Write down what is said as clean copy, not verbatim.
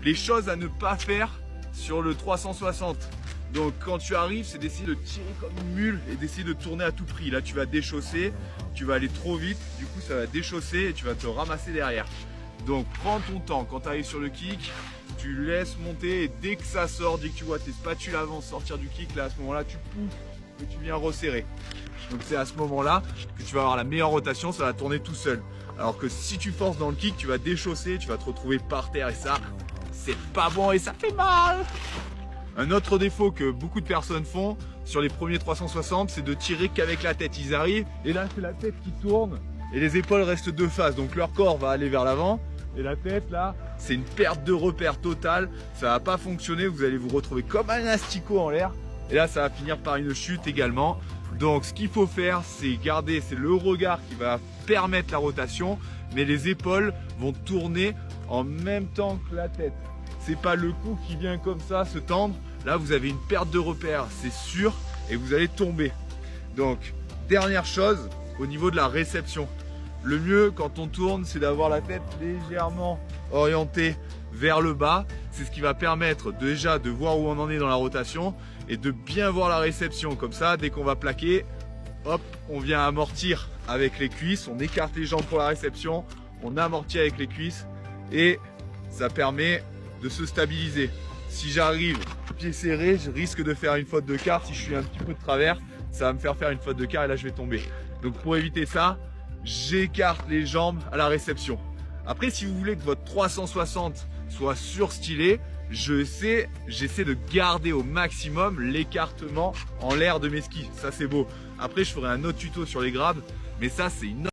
Les choses à ne pas faire sur le 360. Donc quand tu arrives, c'est d'essayer de tirer comme une mule et d'essayer de tourner à tout prix. Là tu vas déchausser, tu vas aller trop vite, du coup ça va déchausser et tu vas te ramasser derrière. Donc prends ton temps, quand tu arrives sur le kick, tu laisses monter et dès que ça sort, dès que tu vois tes spatules avant sortir du kick, là à ce moment-là tu pousses et tu viens resserrer. Donc c'est à ce moment-là que tu vas avoir la meilleure rotation, ça va tourner tout seul. Alors que si tu forces dans le kick, tu vas déchausser, tu vas te retrouver par terre et ça, c'est pas bon et ça fait mal. Un autre défaut que beaucoup de personnes font sur les premiers 360, c'est de tirer qu'avec la tête. Ils arrivent et là c'est la tête qui tourne et les épaules restent de face. Donc leur corps va aller vers l'avant et la tête là, c'est une perte de repère totale. Ça va pas fonctionner, vous allez vous retrouver comme un asticot en l'air et là ça va finir par une chute également. Donc ce qu'il faut faire, c'est garder, c'est le regard qui va permettre la rotation, mais les épaules vont tourner en même temps que la tête. C'est pas le cou qui vient comme ça se tendre. Là, vous avez une perte de repère, c'est sûr, et vous allez tomber. Donc, dernière chose, au niveau de la réception. Le mieux quand on tourne, c'est d'avoir la tête légèrement orientée vers le bas. C'est ce qui va permettre déjà de voir où on en est dans la rotation et de bien voir la réception. Comme ça, dès qu'on va plaquer, hop, on vient amortir avec les cuisses. On écarte les jambes pour la réception, on amortit avec les cuisses et ça permet de se stabiliser. Si j'arrive pied serré, je risque de faire une faute de quart. Si je suis un petit peu de travers, ça va me faire une faute de quart et là je vais tomber. Donc pour éviter ça, j'écarte les jambes à la réception. Après, si vous voulez que votre 360 soit surstylé, j'essaie de garder au maximum l'écartement en l'air de mes skis. Ça c'est beau. Après je ferai un autre tuto sur les grabs, mais ça c'est une